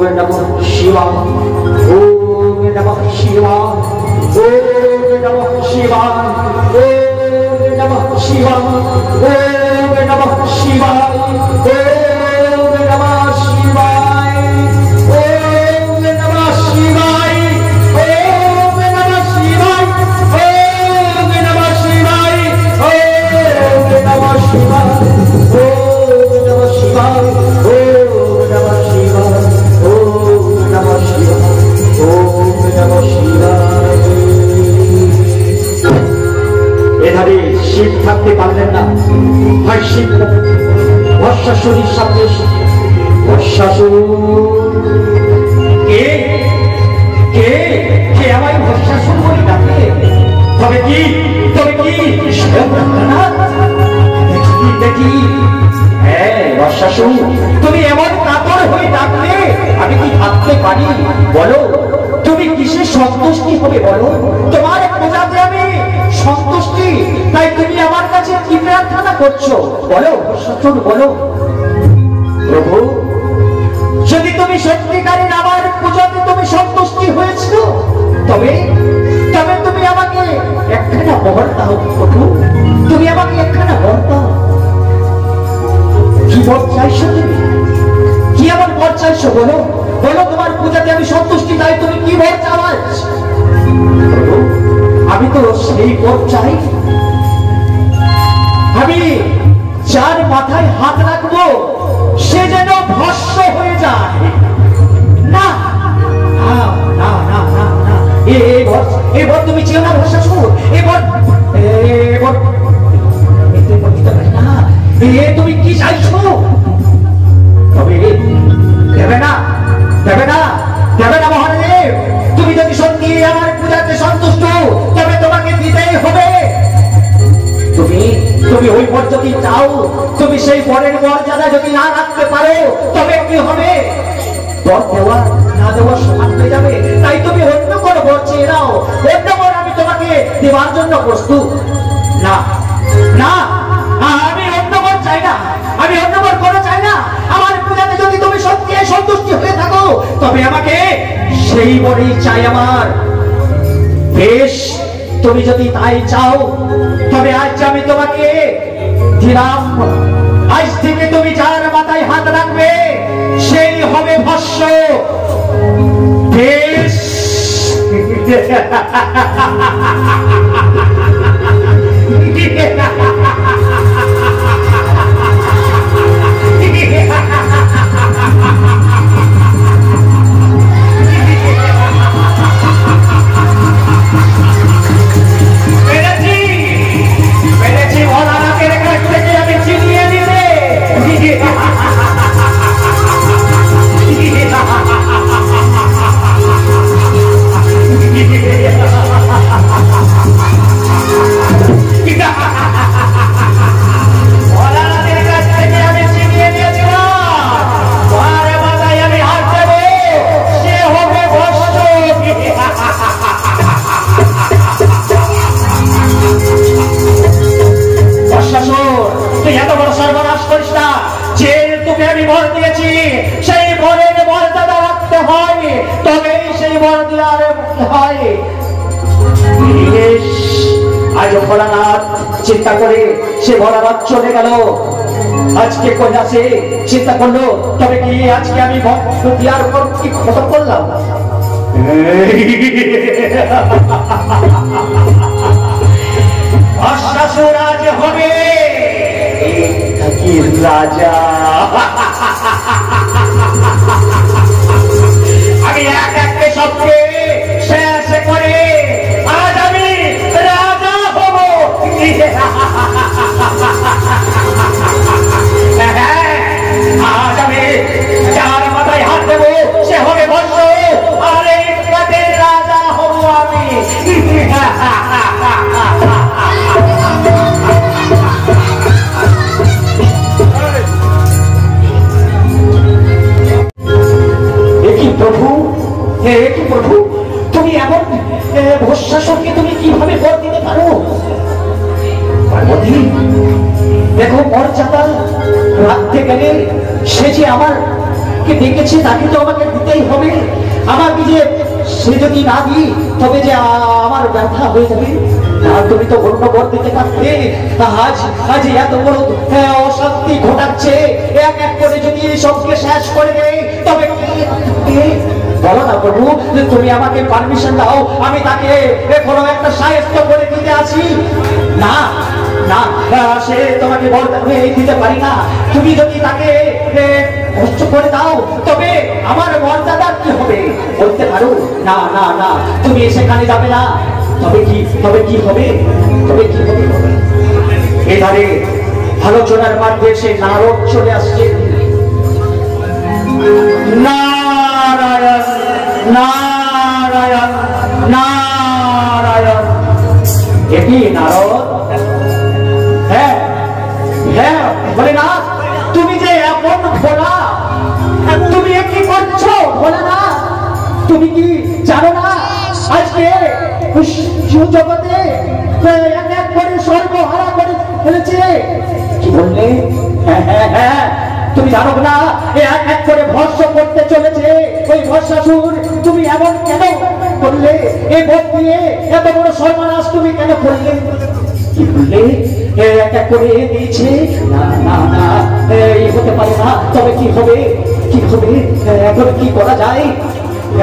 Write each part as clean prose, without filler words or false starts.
नमः शिवाय ओम नमः शिवाय ओम नमः शिवाय ओम नमः शिवाय ओम नमः शिवाय ओम नमः शिवाय ओम नमः शिवाय ओम नमः शिवाय ओम नमः शिवाय ओम नमः शिवाय ओम नमः शिवाय ओम नमः शिवाय ओम नमः शिवाय ओम नमः शिवाय। এধারে শিব থাকতে পারলেন না, ভাই শিব ভস্মাসুরের সামনে ভস্মাসুর কে কে কে আমায় ভস্মাসুর বলে ডাকে? তবে কি দেখি দেখি, হ্যাঁ ভস্মাসুর, তুমি এমন কাতর হয়ে ডাকলে আমি কি থাকতে পারি? বলো তুমি কিসে সন্তুষ্টি হবে বলো? তোমার পূজাতে আমি সন্তুষ্টি, তাই তুমি আমার কাছে কি প্রার্থনা করছো বলো ভস্মাসুর বলো। প্রভু যদি তুমি সত্যিকারের আমার পূজাতে তুমি সন্তুষ্টি হয়েছিল, তবে তবে তুমি আমাকে একখানা বর দাও প্রভু, তুমি আমাকে একখানা বর দাও। কি বর চাইছো তুমি? কি আমার বর চাইছো বলো বলো? তোমার পূজাতে আমি সন্তুষ্টি, তাই তুমি কি বর চাও? প্রভু আমি তো সেই বর চাই, আমি যার মাথায় হাত রাখবো সে যেন ভস্ম হয়ে যায়। না না না না না, এবার তুমি চেও না ভস্মাসুর, এবার তুমি কি চাইছো? তবে দেবে না দেবে না দেবে না মহাদেব, তুমি যদি সত্যি আমার পূজাতে সন্তুষ্ট তবে তোমাকে দিতেই হবে। তুমি ওই বর যদি চাও, তুমি সেই বরের মর্যাদা যদি না রাখতে পারো তবে কি হবে? বর দেওয়া না দেওয়া সমান হয়ে যাবে। তাই তুমি অন্য কোনো বর চেয়ে নাও, অন্য বর আমি তোমাকে দেওয়ার জন্য প্রস্তুত। না না, আমি অন্য বর চাই না, আমি অন্য বর কোনো চাই না। আমার পূজাতে যদি তুমি সত্যি সন্তুষ্টি হয়ে থাকো তবে আমাকে সেই বরই চাই আমার। বেশ, তুমি যদি তাই চাও তবে আজ আমি তোমাকে দিলাম, আজ থেকে তুমি যার মাথায় হাত রাখবে সেই হবে ভস্ম। বেশ চিন্তা করে সে ভোলানাথ চলে গেল। আজকে কৈলাসে চিন্তা করলো, তবে কি আজকে আমি দেওয়ার পর কি খতম করলাম? ভস্মাসুর আজ হবে রাজা। আমি এক একে সবকে শেষ করে আজ আমি রাজা হব। আজ আমি যার মাথায় হাত দেবো সে হবে ভস্ম, আর এই রাতের রাজা হব আমি। প্রভু প্রভু, তুমি এমন ভস্মাসুরকে তুমি কিভাবে বর দিতে পারো? পার্বতী দেখো, মর্যাদা রাখতে গেলে সে যে আমার যাকে ডেকেছে তাকে তো আমাকে দিতেই হবে। আমাকে যে সে যদি না দিই তবে যে আমার ব্যথা হয়ে যাবে। আর তুমি তো অন্য বর দিতে পারতে। আজ আজ এত বড় অশান্তি ঘটাচ্ছে, এক এক করে যদি সবকে শেষ করে দেয় তবে বলো না প্রভু, তুমি আমাকে পারমিশন দাও, আমি তাকে কোনো একটা সাহায্য করে দিতে আসি। না না, সে তোমাকে দিতে পারি না। তুমি যদি তাকে কষ্ট করে দাও তবে আমার মর্যাদার কি হবে বলতে পারো? না না না, তুমি সেখানে যাবে না। তবে কি হবে? তবে কি হবে? এধারে আলোচনার মাধ্যমে সে নারদ চলে আসছে। নারায়ণ নারায়ণ নারায়ণ। এটি নারদ? হ্যাঁ হ্যাঁ, বলে না তুমি যে এমন ভোলা, তুমি কি করছো বলে না? তুমি কি জানো না আজকে জগতে এক এক করে সর্বহারা করে ফেলেছে? কি বললে? হ্যাঁ হ্যাঁ হ্যাঁ, তুমি জানো না এক এক করে ভস্ম করতে চলেছে ওই ভস্মাসুর। তুমি এমন কেন করলে? এই ভোট দিয়ে এত বড় সর্বনাশ তুমি কেন করলে? কি বললে? এক এক করে দিয়েছে? না না না, এই হতে পারে না। তবে কি হবে? এখন কি করা যায়?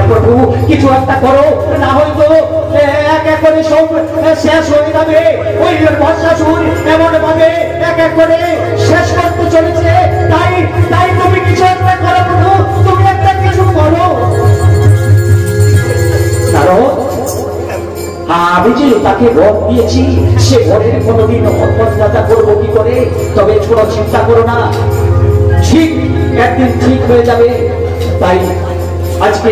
প্রভু কিছু একটা করো, না হয়তো এক এক করে সব শেষ হয়ে যাবে। ওই ভস্মাসুর এমন ভাবে এক এক করে শেষ করতে চলেছে। তাই তাই তুমি কিছু একটা করো প্রভু, তুমি একটা কিছু করো। আমি যে তাকে ভোট দিয়েছি, সে ভোটের কোনোদিন মর্যাদা করবো কি করে? তবে কোনো চিন্তা করো না, ঠিক একদিন ঠিক হয়ে যাবে। তাই আজকে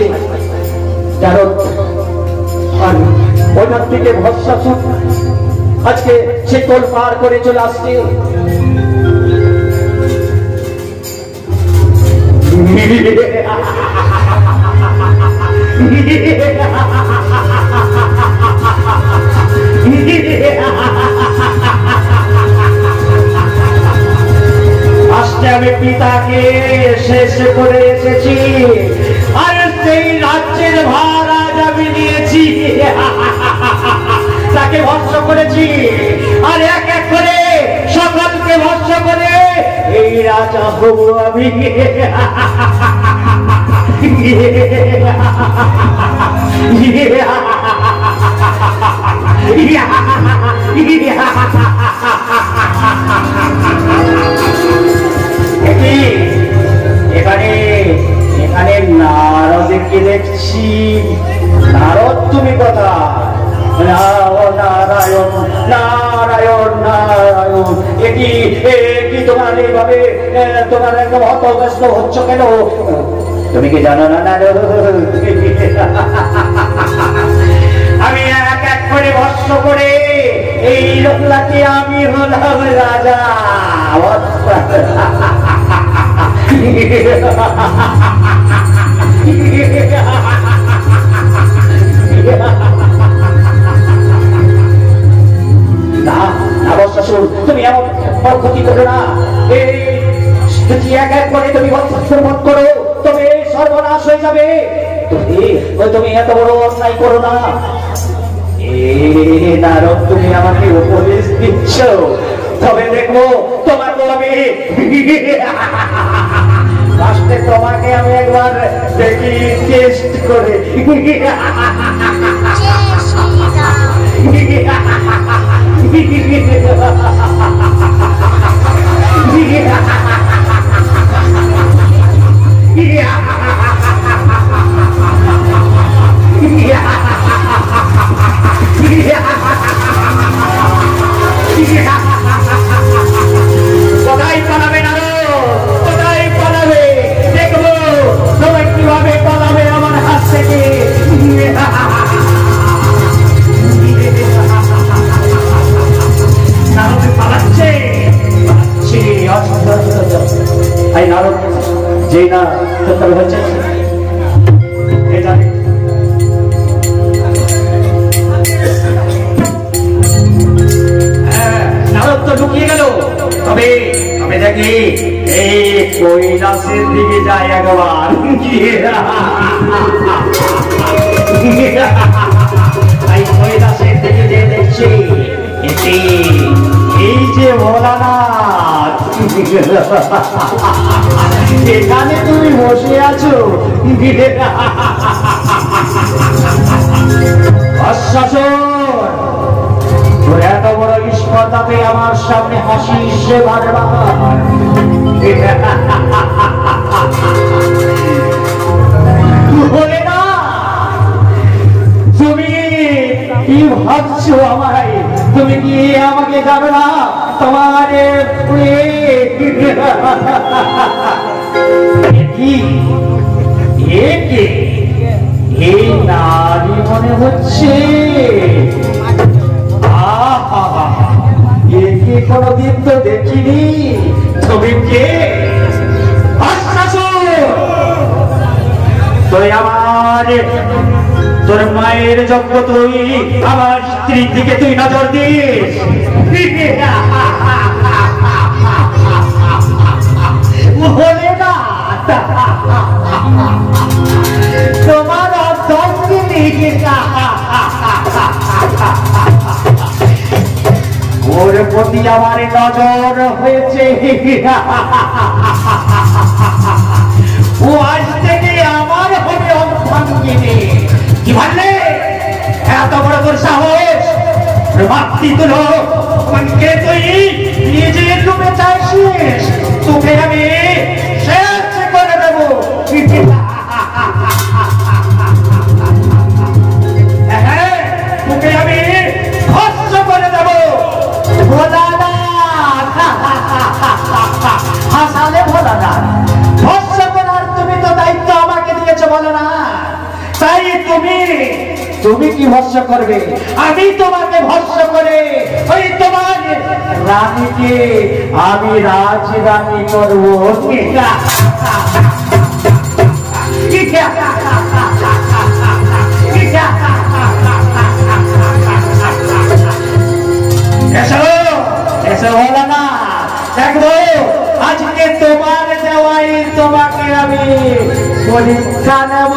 নারদ আর ওইখান থেকে ভস্মাসুর আজকে সে তোল পার করে চলে আসছে। আজকে আমি পিতাকে শেষ করে এসেছি, আর সেই রাজ্যের ভার আজ আমি নিয়েছি। তাকে ভস্ম করেছি, আর এক এক করে সকলকে ভস্ম করে এই রাজা হবো আমি। এখানে এখানে নারদকে দেখছি। নারদ তুমি কথা? নারায়ণ নারায়ণ নারায়ণ। এটি তোমার এইভাবে তোমার একদম হতব্যস্ত হচ্ছ কেন? তুমি কি জানো না নারদ, আমি এক এক করে ভস্ম করে এই লোকটাকে আমি হলাম রাজা। তুমি এমন ক্ষতি করো না। এক এক করে তুমি ভোট করো তবে সর্বনাশ হয়ে যাবে। তুমি এত বড় অন্যায় করো না। নারদ তুমি আমাকে উপদেশ দিচ্ছ, তবে দেখবো তোমাকে আমি লাস্টে তোমাকে আমি একবার দেখি টেস্ট করে। কোথায় পালাবে না? কোথায় পালাবে? দেখবো সবাই কিভাবে পালাবে আমার হাত থেকে। পালাচ্ছে নারদ যে না হচ্ছে নারদ তো ঢুকিয়ে গেল। তবে তবে দেখি এই কৈলাসের দিকে যাই একবার। এই কৈলাসের দিকে যে দেখছি এই যে ভোলানাথ, এখানে তুমি বসে আছো। তোর এত বড় স্পর্ধাতে আমার সামনে হাসিস সে বারবার। বলে না তুমি কি ভাবছো আমায়? তুমি কি আমাকে যাবে না? তোমার এই নারী মনে হচ্ছে। একে কোনদিন তো দেখিনি। তুমি কে? তুই আমার, তোর মায়ের যজ্ঞ, তুই আমার স্ত্রীর দিকে তুই নজর দিস। বলে না তোমার ওর প্রতি আমার নজর হয়েছে। ও আজ থেকে আমার হবে অর্ধাঙ্গিনী। কি ভাবলে? এত বড় তোর সাহস! মাতৃতুলো কে তুই নিজের রূপে চাইছিস? তোকে আমি শেষ করে দেবো। তোকে আমি ধ্বংস করে দেবো। হাসালে ভোলা না, ধ্বংস করার তুমি তো দায়িত্ব আমাকে দিয়েছো বলো না? তাই তুমি কি ভস্য করবে? আমি তোমাকে ভস্য করে ওই তোমার রানীকে আমি রাজরানী করবো। এসো হলো না, দেখবো আজকে তোমার দেওয়াই তোমাকে আমি পরীক্ষা নেব।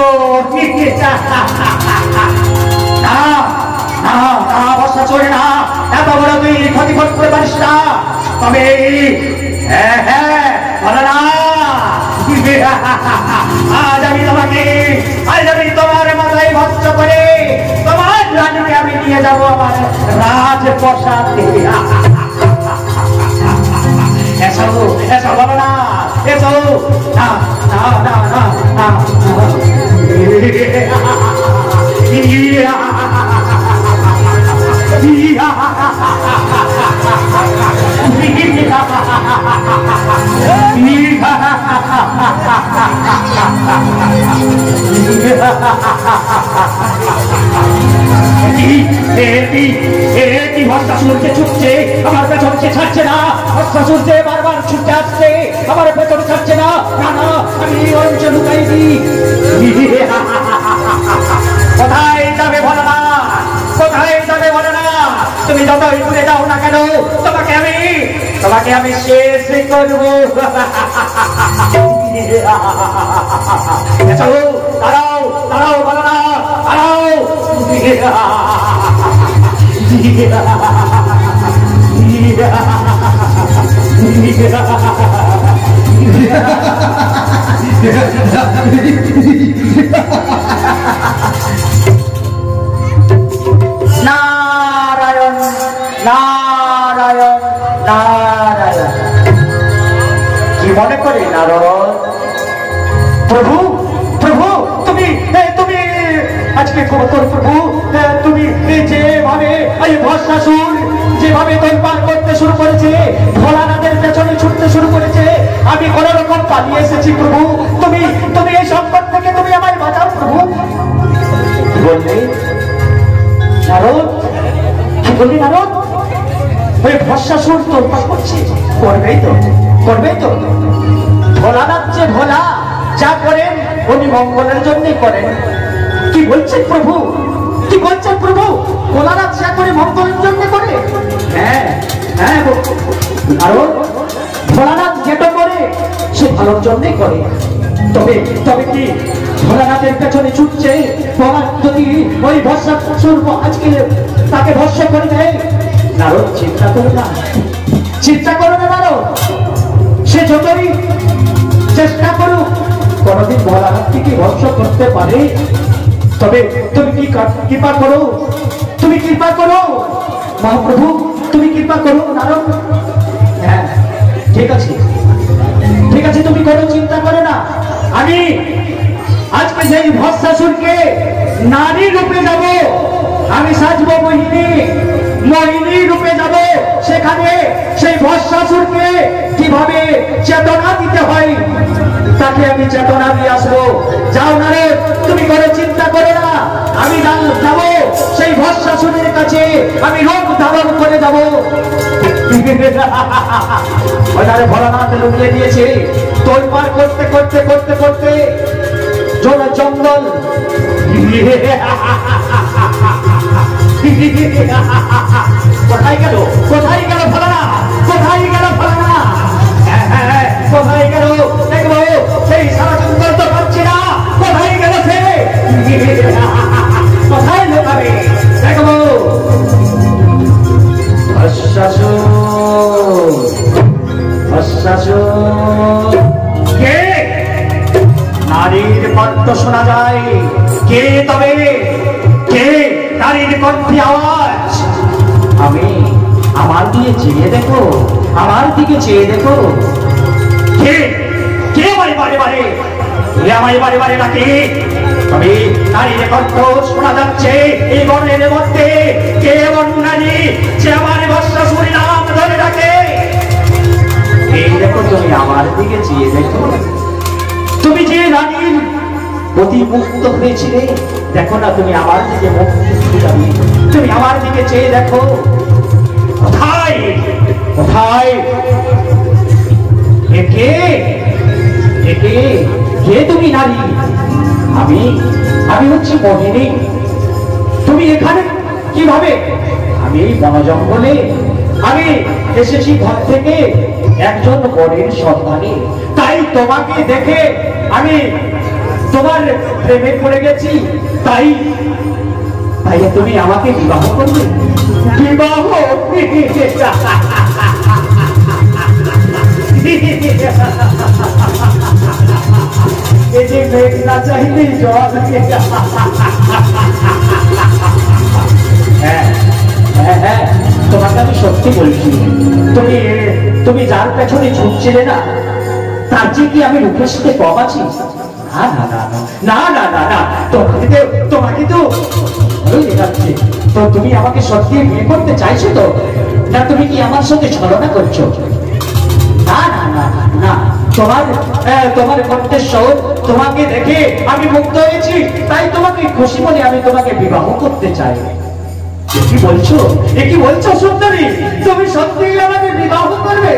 বর্ষা চলে না, এত বড় তুই ক্ষতি করতে পারিস না। তবে বলো না, আজ আমি তোমার মাথায় ভস্য করে তোমার রানীকে আমি নিয়ে যাবো আমার রাজপ্রাসাদে। এসো এসো বলো না, এসো না না না না না। ভস্মাসুরকে ছুটছে, আমার পেছনকে ছাড়ছে না। ভস্মাসুরকে বারবার ছুটতে আসছে, আমার পেছন ছাড়ছে না। না না, আমি অঞ্চল লুকাই দিই। কোথায় যাবে বলো না, কোথায় যাবে বলো না? তুমি যতই ঘুরে যাও না কেন, তোমাকে আমি শেষ করবো। চলো, দাঁড়াও দাঁড়াও বলো না, দাঁড়াও। নারায়ণ নারায়ণ নারায়ণ। কি মনে করি নারদ? প্রভু প্রভু তুমি তুমি আজকে তোর প্রভু তুমি যেভাবে এই ভস্মাসুর যেভাবে তোলপাড় করতে শুরু করেছে, ভোলানাথের পেছনে ছুটতে শুরু করেছে, আমি কোন রকম পালিয়ে এসেছি প্রভু। তুমি তুমি এই সংকট থেকে তুমি আমায় বাঁচাও প্রভু। কি বললে নারদ? কি বললি নারদ? ওই ভস্মাসুর তোলপাড় করছে, করবেই তো করবেই তো। ভোলানাথ যে ভোলা, যা করেন উনি মঙ্গলের জন্যই করেন। কি বলছেন প্রভু? কি বলছেন প্রভু? ভোলানাথ যা করে মঙ্গলের জন্য করে। হ্যাঁ হ্যাঁ নারদ, ভোলানাথ যেটা করে সে ভালোর জন্যই করে। তবে তবে কি ভোলানাথের পেছনে ছুটছে তোমার যদি ওই ভস্মাসুর আজকে তাকে ভস্ম করে দেয়? নারদ চিন্তা করো না, চিন্তা করো না নারদ। সে যতই চেষ্টা করুক কোনদিন ভোলানাথ থেকে ভস্ম করতে পারে। তবে তুমি কি কৃপা করো, তুমি কৃপা করো মহাপ্রভু, তুমি কৃপা করো নারদ। হ্যাঁ ঠিক আছে, ঠিক আছে, তুমি কোনো চিন্তা করো না। আমি আজকে যেই ভস্মাসুরকে নারী রূপে যাব, আমি সাজবো মোহিনী, মোহিনী রূপে যাব। সেখানে সেই ভস্মাসুরকে কিভাবে চেতনা দিতে হয় তাকে আমি চেতনা দিয়ে আসবো। যাও নারদ, তুমি কোনো চিন্তা করো না। আমি যাব সেই ভস্মাসুরের কাছে, আমি রূপ ধারণ করে যাব। ওনারে ভোলানাথ লুকিয়ে দিয়েছে। তোলপাড় করতে করতে করতে করতে জোড়া জঙ্গল কোথায় গেল, কোথায় গেল ভোলানাথ, কোথায় গেল ভোলানাথ, কোথায় গেল দেখবো। সেই সারা জঙ্গল তো পাচ্ছি না, কোথায় গেল সে, কোথায় লোকাবে দেখবো। কে? নারীর কণ্ঠ শোনা যায়। কে তবে, কে নারীর কণ্ঠে আওয়াজ? আমি, আমার দিকে চেয়ে দেখো, আমার দিকে চেয়ে দেখো। কে? কে বারে বারে বারে, কে আমায় বারে বারে ডাকে? তবে নারীর কণ্ঠ শোনা যাচ্ছে এই বনের মধ্যে। কে এমন নারী যে আমার ভস্মাসুর নাম ধরে ডাকে? এই দেখো, তুমি আমার দিকে চেয়ে দেখো। তুমি যে রানীর প্রতি মুক্ত হয়েছিলে, দেখো না তুমি আমার দিকে মুখ যাবে, তুমি আমার দিকে চেয়ে দেখো। কোথায়, কোথায়? কে, কে, কে তুমি নারী? আমি, আমি হচ্ছি মোহিনী। তুমি এখানে কিভাবে? আমি এই বন জঙ্গলে আমি এসেছি ঘর থেকে একজন বরের সন্ধানে। তাই তোমাকে দেখে আমি তোমার প্রেমে পড়ে গেছি। তাই তাই তুমি আমাকে বিবাহ করবে? বিবাহ? এই যে মেঘ না চাইলে জল। হ্যাঁ হ্যাঁ হ্যাঁ, তোমাকে আমি সত্যি বলছি। তুমি তুমি যার পেছনে ছুটছিলে না, তার যে কি আমি মুখের সাথে কম আছি? না না না না না না না, তোমাকে তো ভালোই দেখাচ্ছে। তো তুমি আমাকে সত্যি বিয়ে করতে চাইছো তো? না তুমি কি আমার সঙ্গে ছলনা করছো? না না না না, তোমার তোমার কণ্ঠস্বর, তোমাকে দেখে আমি মুগ্ধ হয়েছি। তাই তোমাকে খুশি বলে আমি তোমাকে বিবাহ করতে চাই। কি বলছো, এ কি বলছো সুন্দরী? তুমি সত্যিই আমাকে বিবাহ করবে?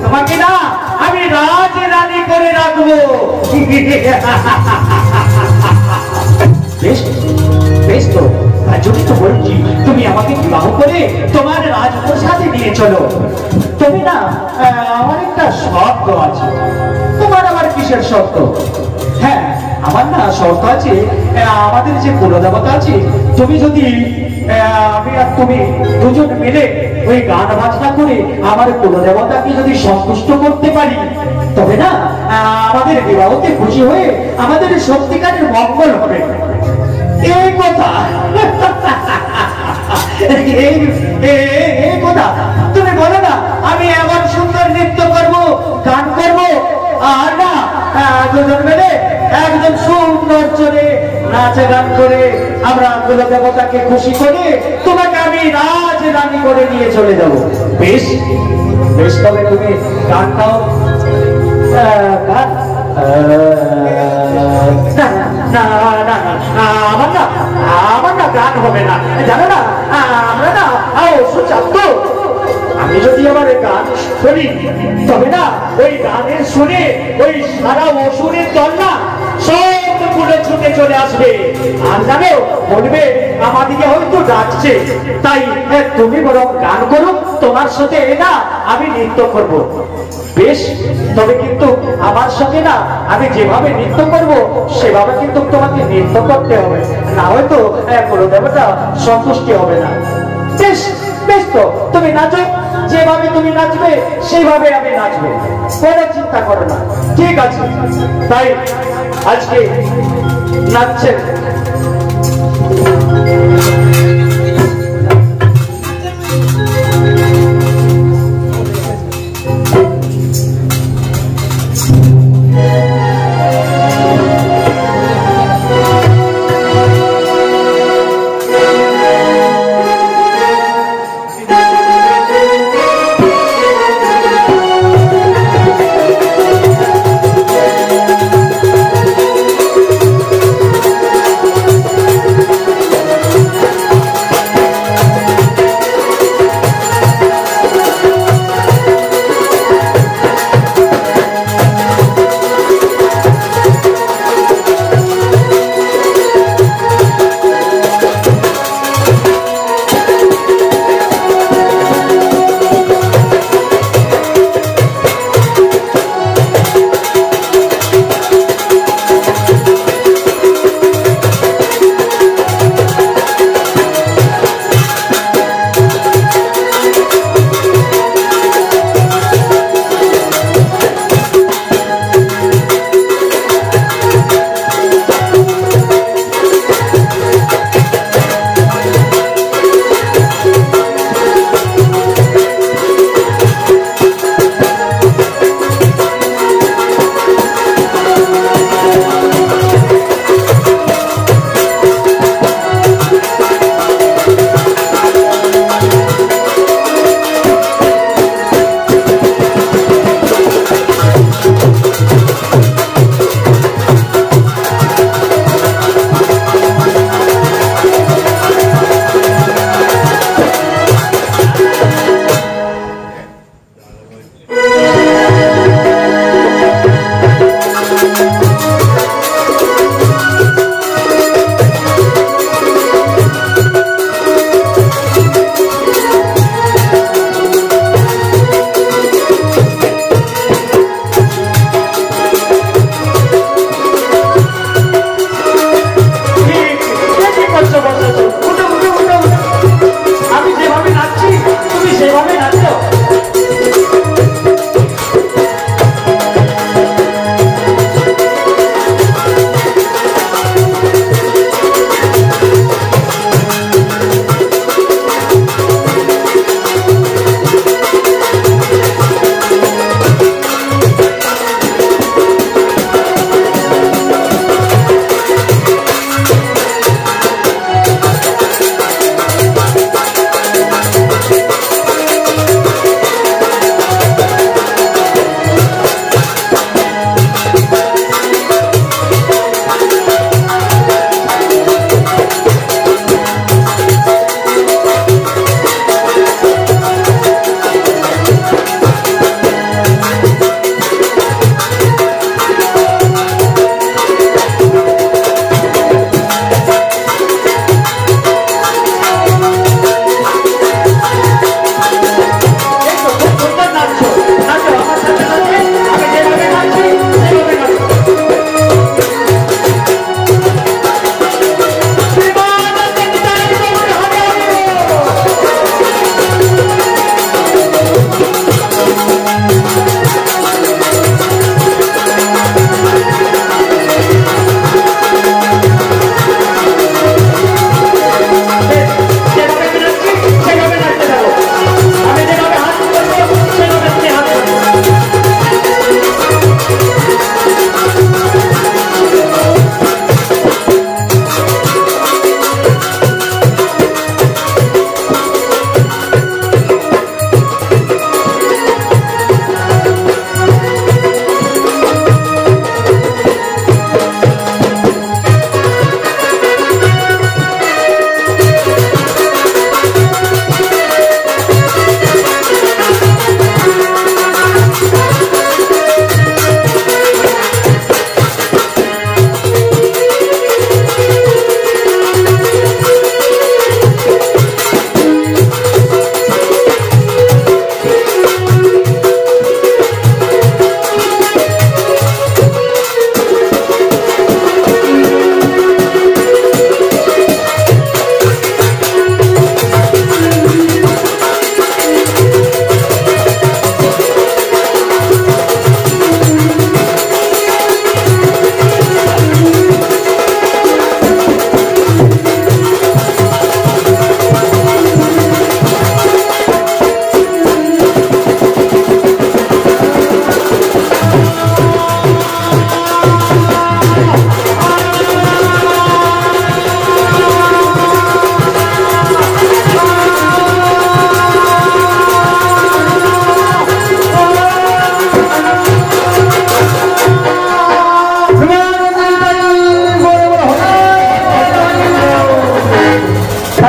তোমাকে না আমি রাজ রানী করে রাখবো। বেশ বেশ, তো তার জন্য তো বলছি তুমি আমাকে বিবাহ করে তোমার রাজপ্রাসাদে নিয়ে চলো। তুমি না, আমার একটা শর্ত আছে। তোমার আবার কিসের শর্ত? হ্যাঁ, আমার না শর্ত আছে। আমাদের যে কুলদেবতা আছে, তুমি যদি আমি আর তুমি দুজন মিলে ওই গান বাজনা করে আমার কুলদেবতাকে যদি সন্তুষ্ট করতে পারি, তবে না আমাদের বিবাহতে খুশি হয়ে আমাদের সত্যিকারের মঙ্গল হবে। এই কথা, এই কথা তুমি বলো না। আমি এমন সুন্দর নৃত্য করব, গান করব, আর না দুজন মিলে একদম সুন্দর চলে নাচে গান করে আমরা কুলদেবতাকে খুশি করে তোমাকে আমি রাজ রানী করে নিয়ে চলে যাব। বেশ বেশ, তবে তুমি গান গাও। গান না না না, আমার না গান হবে না, জানো না আমরা না অসুচাত্ত। আমি যদি আমার গান শুনি, তবে না ওই গানের শুনে ওই সারা অসুরের দল না সব বলে ছুটে চলে আসবে আর জানো বলবে আমাদিকে হয়তো ডাকছে, তাই তুমি বরং গান করো, তোমার সাথে না আমি নৃত্য করব। বেশ, তবে কিন্তু আমার সঙ্গে না আমি যেভাবে নৃত্য করব সেভাবে কিন্তু তোমাকে নৃত্য করতে হবে, না হয়তো কোনো দেবতা সন্তুষ্টি হবে না। বেশ বেশ, তো তুমি নাচো, যেভাবে তুমি নাচবে সেইভাবে আমি নাচবো, কোনো চিন্তা করো না। ঠিক আছে, তাই আজকে নাচছেন।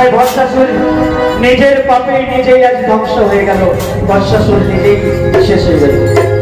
তাই বর্ষাসুর নিজের পাপে নিজেই আজ ধ্বংস হয়ে গেল, বর্ষাসুর নিজেই শেষ হয়ে গেল।